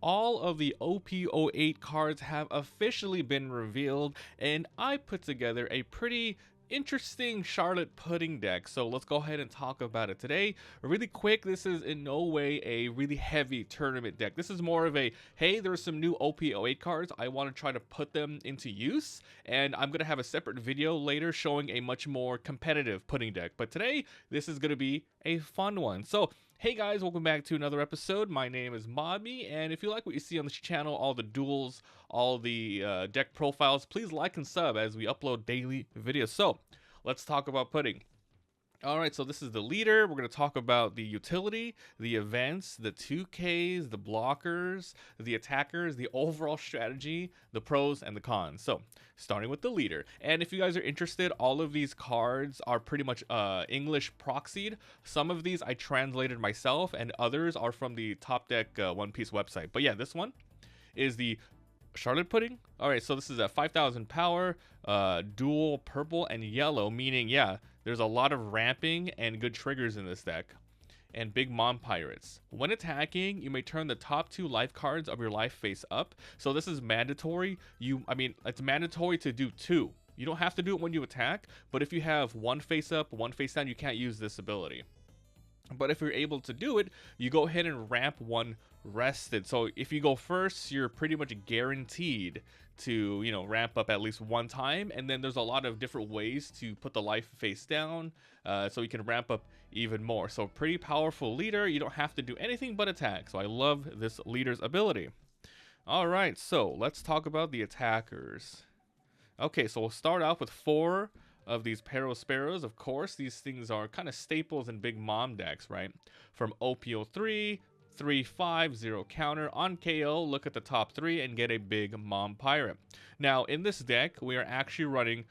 all of the OP08 cards have officially been revealed, and I put together a pretty interesting Charlotte Pudding deck. So let's go ahead and talk about it today. Really quick, this is in no way a really heavy tournament deck. This is more of a, hey, there's some new OP08 cards. I want to try to put them into use, and I'm going to have a separate video later showing a much more competitive pudding deck. But today, this is going to be a fun one. So hey guys, welcome back to another episode. My name is Modmy, and if you like what you see on this channel, all the duels, all the deck profiles, please like and sub as we upload daily videos. So let's talk about pudding. Alright, so this is the leader. We're going to talk about the utility, the events, the 2Ks, the blockers, the attackers, the overall strategy, the pros, and the cons. So, starting with the leader. And if you guys are interested, all of these cards are pretty much English proxied. Some of these I translated myself, and others are from the Top Deck One Piece website. But yeah, this one is the Charlotte Pudding. Alright, so this is a 5,000 power, dual purple and yellow, meaning, yeah, there's a lot of ramping and good triggers in this deck. And Big Mom Pirates. When attacking, you may turn the top 2 life cards of your life face up. So this is mandatory. It's mandatory to do 2. You don't have to do it when you attack, but if you have 1 face up, 1 face down, you can't use this ability. But if you're able to do it, you go ahead and ramp 1 rested. So if you go first, you're pretty much guaranteed to, ramp up at least 1 time. And then there's a lot of different ways to put the life face down, so you can ramp up even more. So pretty powerful leader. You don't have to do anything but attack. So I love this leader's ability. All right, so let's talk about the attackers. Okay, so we'll start off with 4 of these Pero Sparrows. Of course, these things are kind of staples in Big Mom decks, right? From OP03, 3/5, 0 counter. On KO, look at the top 3 and get a Big Mom Pirate. Now, in this deck, we are actually running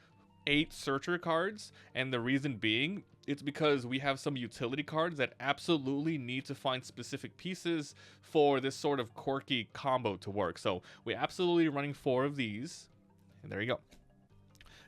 8 Searcher cards, and the reason being, it's because we have some utility cards that absolutely need to find specific pieces for this sort of quirky combo to work. So, we're absolutely running 4 of these, and there you go.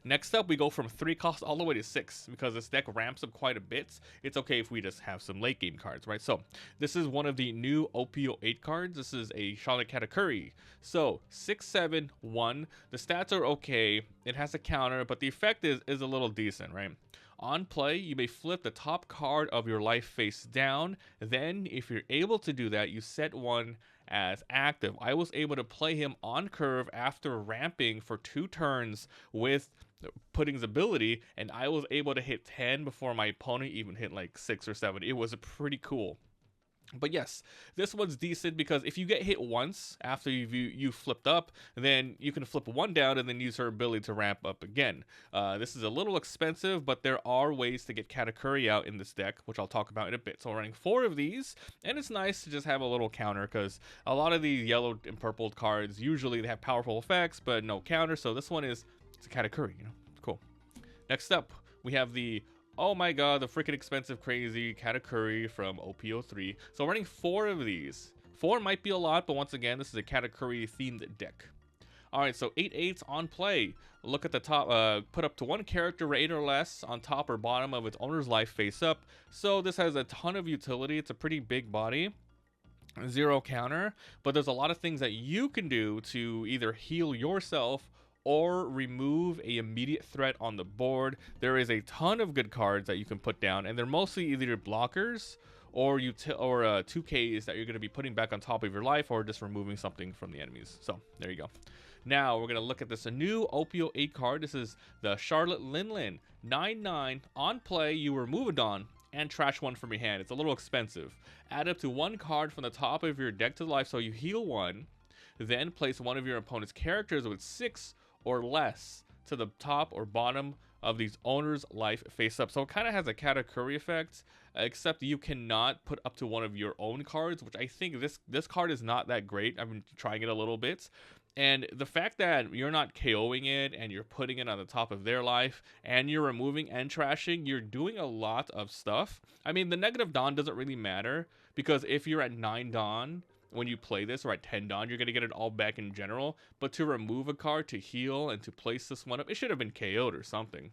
Next up, we go from 3 cost all the way to 6, because this deck ramps up quite a bit. It's okay if we just have some late game cards, right? So, this is one of the new OP08 cards. This is a Charlotte Katakuri. So, 6, 7, 1. The stats are okay. It has a counter, but the effect is a little decent, right? On play, you may flip the top card of your life face down. Then, if you're able to do that, you set 1 as active. I was able to play him on curve after ramping for 2 turns with Pudding's ability, and I was able to hit 10 before my opponent even hit like 6 or 7. It was pretty cool. But yes, this one's decent because if you get hit once after you flipped up, then you can flip 1 down and then use her ability to ramp up again. This is a little expensive, but there are ways to get Katakuri out in this deck, which I'll talk about in a bit. So we're running 4 of these, and it's nice to just have a little counter because a lot of these yellow and purple cards, usually they have powerful effects, but no counter. So this one it's a Katakuri, cool. Next up, we have the, oh my god, the freaking expensive crazy Katakuri from OP03. So we're running 4 of these. 4 might be a lot, but once again, this is a Katakuri themed deck. Alright, so 8 8s on play. Look at the top, put up to 1 character 8 or less on top or bottom of its owner's life face up. So this has a ton of utility. It's a pretty big body. 0 counter, but there's a lot of things that you can do to either heal yourself or remove a immediate threat on the board. There is a ton of good cards that you can put down, and they're mostly either blockers or 2Ks that you're going to be putting back on top of your life or just removing something from the enemies. So there you go. Now we're going to look at this new OP08 card. This is the Charlotte Linlin. 9/9 on play, you remove a Dawn and trash 1 from your hand. It's a little expensive. Add up to 1 card from the top of your deck to life, so you heal 1. Then place 1 of your opponent's characters with 6 or less to the top or bottom of these owner's life face up. So it kind of has a Katakuri effect, except you cannot put up to 1 of your own cards, which I think this card is not that great. I've been trying it a little bit. And the fact that you're not KOing it and you're putting it on the top of their life and you're removing and trashing, you're doing a lot of stuff. I mean, the negative Dawn doesn't really matter because if you're at 9 Dawn, when you play this, or at 10 Dawn, you're going to get it all back in general. But to remove a card, to heal, and to place this one up, it should have been KO'd or something.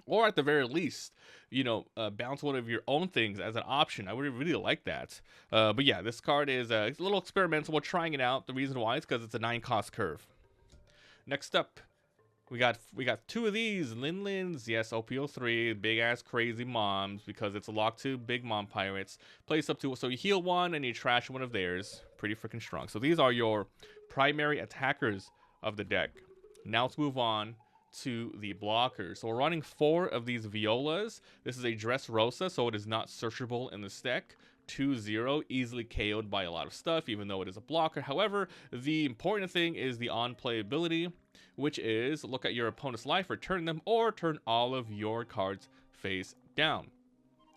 or at the very least, bounce one of your own things as an option. I would really like that. But yeah, this card is it's a little experimental. We're trying it out. The reason why is because it's a 9-cost curve. Next up, we got two of these Linlins. Yes, OP03, big ass crazy moms, because it's a lock to big mom pirates. Place up to, so you heal one and you trash one of theirs. Pretty freaking strong. So these are your primary attackers of the deck. Now let's move on to the blockers. So we're running 4 of these Violas. This is a Dressrosa, so it is not searchable in this deck. 2-0, easily KO'd by a lot of stuff, even though it is a blocker. However, the important thing is the on-play ability, which is look at your opponent's life, return them, or turn all of your cards face down.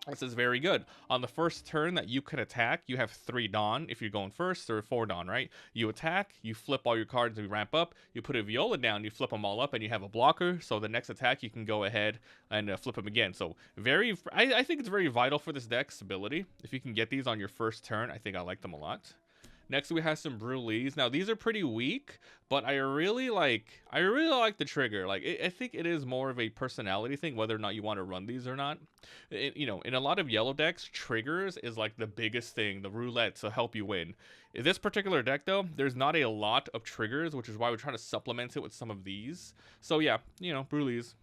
This is very good. On the first turn that you can attack, you have 3 Dawn if you're going first, or 4 Dawn, right? You attack, you flip all your cards and you ramp up, you put a Viola down, you flip them all up, and you have a blocker. So the next attack, you can go ahead and flip them again. So I think it's very vital for this deck stability. If you can get these on your first turn, I think I like them a lot. Next, we have some Brulees. Now, these are pretty weak, but I really like the trigger. Like, I think it is more of a personality thing, whether or not you want to run these or not. In a lot of yellow decks, triggers is like the biggest thing, the roulette to help you win. In this particular deck, though, there's not a lot of triggers, which is why we're trying to supplement it with some of these. So, yeah, Brulees.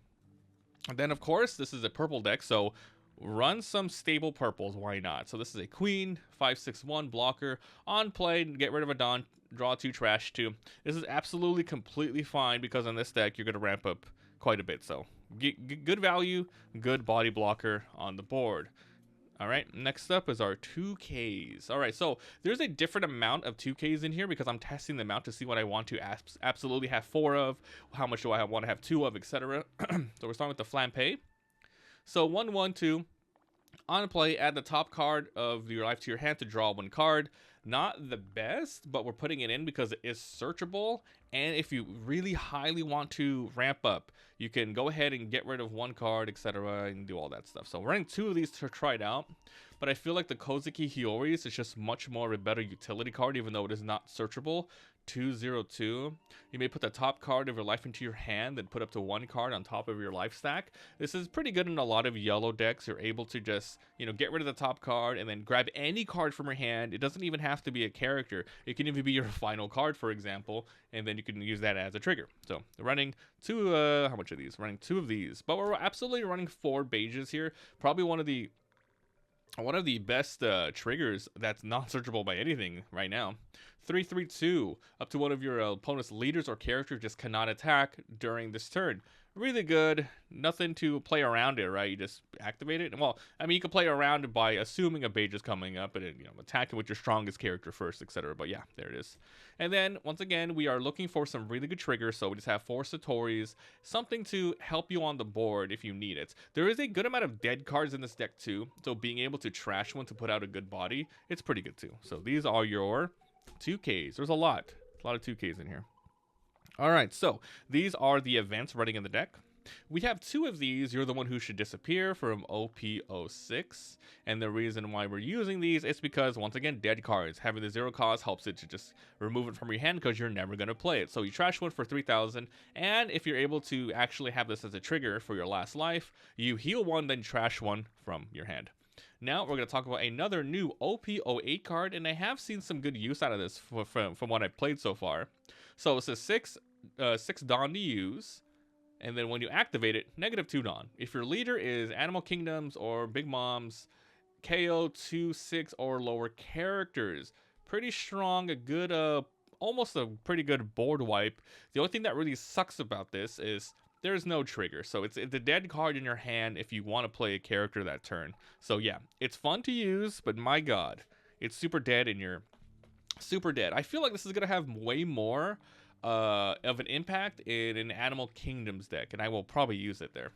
And then, of course, this is a purple deck, so run some stable purples, why not? So this is a Queen, 5/6/1 blocker. On play, get rid of a Dawn, draw 2, trash 2. This is absolutely completely fine, because on this deck, you're going to ramp up quite a bit. So good value, good body blocker on the board. All right, next up is our 2Ks. All right, so there's a different amount of 2Ks in here, because I'm testing them out to see what I want to absolutely have 4 of, how much do I want to have 2 of, etc. So we're starting with the Flampe. So 1/1/2, on play, add the top card of your life to your hand to draw 1 card. Not the best, but we're putting it in because it is searchable. And if you really highly want to ramp up, you can go ahead and get rid of 1 card, etc., and do all that stuff. So we're running 2 of these to try it out. But I feel like the Kozuki Hiyori's is just much more of a better utility card, even though it is not searchable. 2/0/2. You may put the top card of your life into your hand, then put up to 1 card on top of your life stack. This is pretty good in a lot of yellow decks. You're able to just, get rid of the top card and then grab any card from your hand. It doesn't even have to be a character. It can even be your final card, for example, and then you can use that as a trigger. So running 2, how much of these? Running 2 of these, but we're absolutely running 4 Beiges here. Probably one of the best triggers that's not searchable by anything right now. 3/3/2, up to one of your opponent's leaders or characters just cannot attack during this turn. Really good. Nothing to play around it, right? You just activate it. Well, I mean, you can play around it by assuming a Beige is coming up and attacking with your strongest character first, etc. But yeah, there it is. And then once again, we are looking for some really good triggers. So we just have 4 Satori's, something to help you on the board if you need it. There is a good amount of dead cards in this deck too. So being able to trash one to put out a good body, it's pretty good too. So these are your 2Ks. There's a lot of 2Ks in here. All right, so these are the events running in the deck. We have 2 of these. You're the one who should disappear from OP06. And the reason why we're using these is because, once again, dead cards. Having the 0 cost helps it to just remove it from your hand because you're never going to play it. So you trash one for 3,000. And if you're able to actually have this as a trigger for your last life, you heal 1, then trash 1 from your hand. Now we're going to talk about another new OP08 card, and I have seen some good use out of this from what I've played so far. So it's a 6 Dawn to use, and then when you activate it, -2 Dawn. If your leader is Animal Kingdoms or Big Moms, KO 2, 6 or lower characters. Pretty strong, a good, almost a pretty good board wipe. The only thing that really sucks about this is there's no trigger, so it's a dead card in your hand if you want to play a character that turn. So yeah, it's fun to use, but my god, it's super dead and you're super dead. I feel like this is going to have way more of an impact in an Animal Kingdoms deck, and I will probably use it there.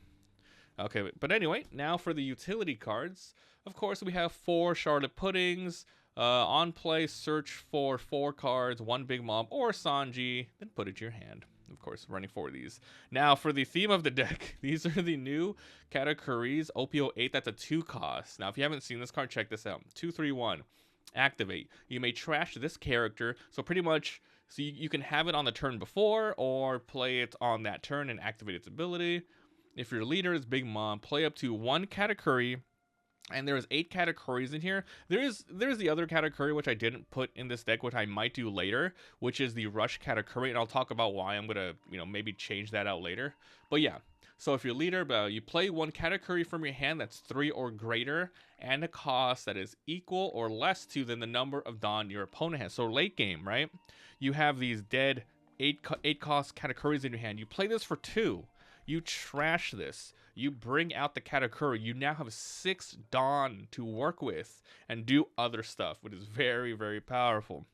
Okay, but anyway, now for the utility cards. Of course, we have 4 Charlotte Puddings. On play, search for 4 cards, 1 Big Mom or Sanji, then put it to your hand. Of course, running 4 of these. Now, for the theme of the deck, these are the new Katakuri's OP08. That's a 2 cost. Now, if you haven't seen this card, check this out. 2/3/1. Activate. You may trash this character. So pretty much, you can have it on the turn before or play it on that turn and activate its ability. if your leader is Big Mom, play up to 1 Katakuri. And there's 8 categories in here. There's the other category which I didn't put in this deck, which I might do later, which is the Rush category, and I'll talk about why I'm gonna, maybe change that out later. But yeah, so if you're leader, you play 1 category from your hand that's 3 or greater, and a cost that is equal or less to than the number of Dawn your opponent has. So late game, right? You have these dead 8 cost categories in your hand. You play this for 2. You trash this. You bring out the Katakuri. You now have 6 Dawn to work with and do other stuff, which is very, very powerful.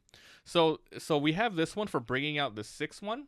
So we have this one for bringing out the 6th one,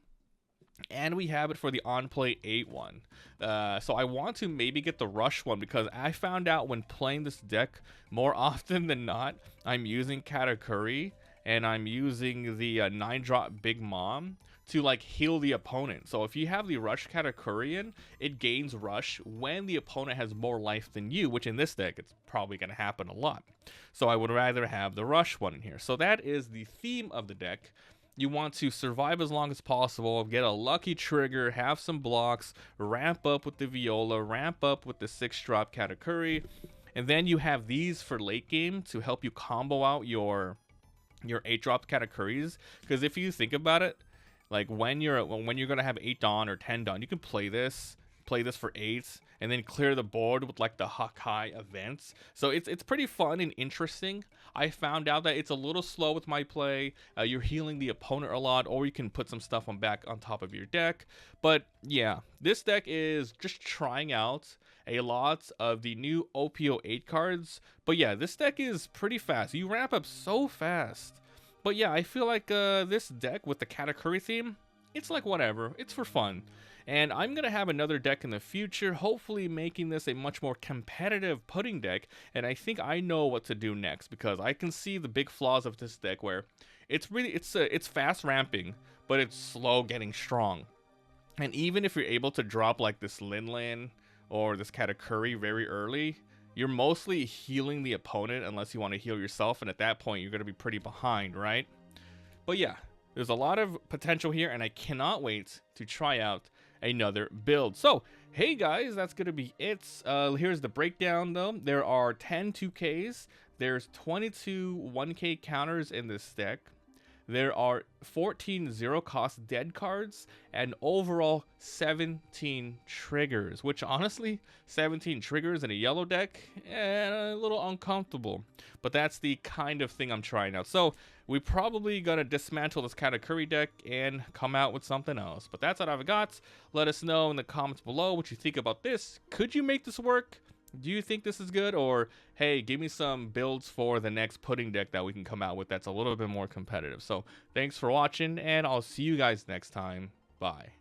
and we have it for the on-play 8 one. So I want to maybe get the Rush one, because I found out when playing this deck, more often than not, I'm using Katakuri and I'm using the 9-drop Big Mom to like heal the opponent. So if you have the Rush Katakuri in, it gains Rush when the opponent has more life than you, which in this deck it's probably going to happen a lot. So I would rather have the Rush one in here. So that is the theme of the deck. You want to survive as long as possible, get a lucky trigger, have some blocks, ramp up with the Viola, ramp up with the 6-drop Katakuri, and then you have these for late game to help you combo out your 8-drop Katakuris. Because if you think about it, like when you're gonna have 8 Dawn or 10 Dawn, you can play this for 8, and then clear the board with like the Hakai events. So it's pretty fun and interesting. I found out that it's a little slow with my play. You're healing the opponent a lot, or you can put some stuff back on top of your deck. But yeah, this deck is just trying out a lot of the new OP08 cards. But yeah, this deck is pretty fast. You ramp up so fast. But yeah, I feel like this deck with the Katakuri theme, it's like whatever. It's for fun. And I'm going to have another deck in the future, hopefully making this a much more competitive pudding deck. And I think I know what to do next, because I can see the big flaws of this deck where it's fast ramping, but it's slow getting strong. And even if you're able to drop like this Linlan or this Katakuri very early, you're mostly healing the opponent unless you want to heal yourself, and at that point you're going to be pretty behind, right? But yeah, there's a lot of potential here, and I cannot wait to try out another build. So hey guys, that's going to be it. Here's the breakdown though. There are 10 2Ks, there's 22 1K counters in this deck. There are 14 0-cost dead cards, and overall 17 triggers, which honestly, 17 triggers in a yellow deck, a little uncomfortable. But that's the kind of thing I'm trying out. So we probably gonna dismantle this Katakuri deck and come out with something else. But that's what I've got. Let us know in the comments below what you think about this. Could you make this work? Do you think this is good? Or hey, give me some builds for the next pudding deck that we can come out with that's a little bit more competitive. So thanks for watching, and I'll see you guys next time. Bye.